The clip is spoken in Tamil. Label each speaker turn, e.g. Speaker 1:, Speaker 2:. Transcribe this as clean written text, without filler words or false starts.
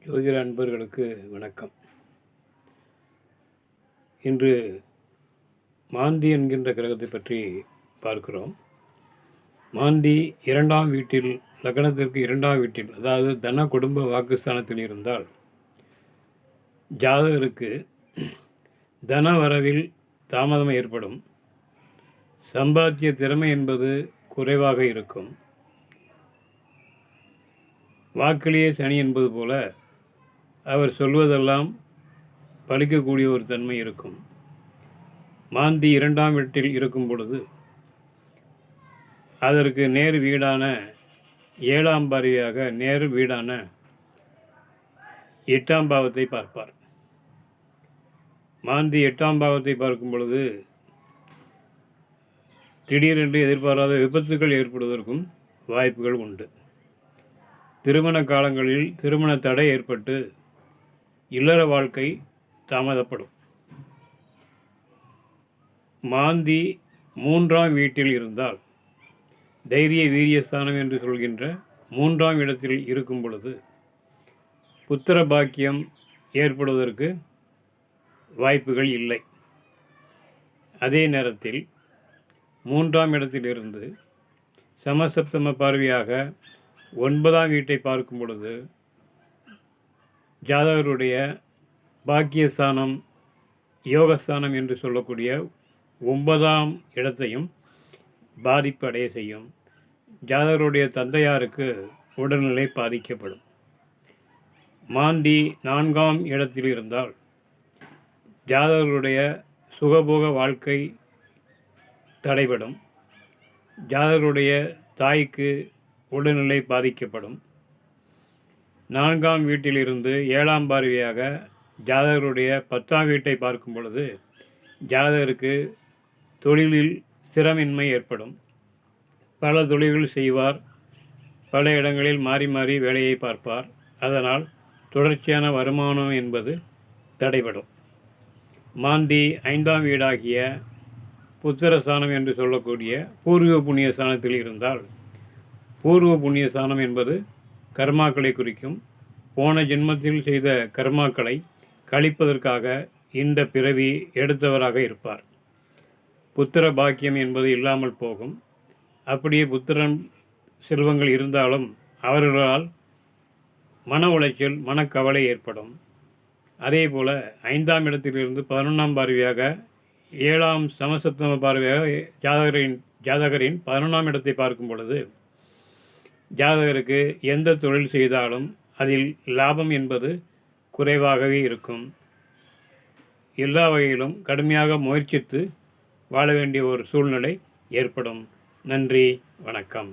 Speaker 1: ஜோதிட அன்பர்களுக்கு வணக்கம். இன்று மாந்தி என்கின்ற கிரகத்தை பற்றி பார்க்கிறோம். மாந்தி இரண்டாம் வீட்டில், லக்னத்திற்கு இரண்டாம் வீட்டில், அதாவது தன குடும்ப வாக்குஸ்தானத்தில் இருந்தால் ஜாதகருக்கு தன வரவில் தாமதம் ஏற்படும். சம்பாத்திய திறமை என்பது குறைவாக இருக்கும். வாக்கிலேயே சனி என்பது போல அவர் சொல்வதெல்லாம் பலிக்கக்கூடிய ஒரு தன்மை இருக்கும். மாந்தி இரண்டாம் வீட்டில் இருக்கும் பொழுது அதற்கு நேர் வீடான 7ஆம் பார்வையாக நேர் வீடான 8ஆம் பாவத்தை பார்ப்பார். மாந்தி 8ஆம் பாவத்தை பார்க்கும் பொழுது திடீரென்று எதிர்பாராத விபத்துக்கள் ஏற்படுவதற்கும் வாய்ப்புகள் உண்டு. திருமண காலங்களில் திருமண தடை ஏற்பட்டு இல்லற வாழ்க்கை தாமதப்படும். மாந்தி 3ஆம் வீட்டில் இருந்தால் தைரிய வீரியஸ்தானம் என்று சொல்கின்ற 3ஆம் இடத்தில் இருக்கும் பொழுது புத்திர பாக்கியம் ஏற்படுவதற்கு வாய்ப்புகள் இல்லை. அதே நேரத்தில் 3ஆம் இடத்திலிருந்து சமசப்தம பார்வையாக 9ஆம் வீட்டை பார்க்கும் பொழுது ஜாதகருடைய பாக்கியஸ்தானம், யோகஸ்தானம் என்று சொல்லக்கூடிய 9ஆம் இடத்தையும் பாதிப்பு அடைய செய்யும். ஜாதகருடைய தந்தையாருக்கு உடல்நிலை பாதிக்கப்படும். மாந்தி 4ஆம் இடத்தில் இருந்தால் ஜாதகருடைய சுகபோக வாழ்க்கை தடைபடும். ஜாதகருடைய தாய்க்கு உடல்நிலை பாதிக்கப்படும். 4ஆம் வீட்டிலிருந்து 7ஆம் பார்வையாக ஜாதகருடைய 10ஆம் வீட்டை பார்க்கும் பொழுது ஜாதகருக்கு தொழிலில் ஸ்திரமின்மை ஏற்படும். பல தொழில்கள் செய்வார். பல இடங்களில் மாறி மாறி வேலையை பார்ப்பார். அதனால் தொடர்ச்சியான வருமானம் என்பது தடைபடும். மாந்தி 5ஆம் வீடாகிய புத்திரஸ்தானம் என்று சொல்லக்கூடிய பூர்வ புண்ணிய ஸ்தானத்தில் இருந்தால், பூர்வ புண்ணிய ஸ்தானம் என்பது கர்மாக்களை குறிக்கும். போன ஜென்மத்தில் செய்த கர்மாக்களை கழிப்பதற்காக இந்த பிறவி எடுத்தவராக இருப்பார். புத்திர பாக்கியம் என்பது இல்லாமல் போகும். அப்படியே புத்திரன் செல்வங்கள் இருந்தாலும் அவர்களால் மன உளைச்சல், மனக்கவலை ஏற்படும். அதே போல் 5ஆம் இடத்திலிருந்து 11ஆம் பார்வையாக 7ஆம் சமசப்தம பார்வையாக ஜாதகரின் 11ஆம் இடத்தை பார்க்கும் பொழுது ஜாதகருக்கு எந்த தொழில் செய்தாலும் அதில் லாபம் என்பது குறைவாகவே இருக்கும். எல்லா வகையிலும் கடுமையாக முயற்சித்து வாழ வேண்டிய ஒரு சூழ்நிலை ஏற்படும். நன்றி, வணக்கம்.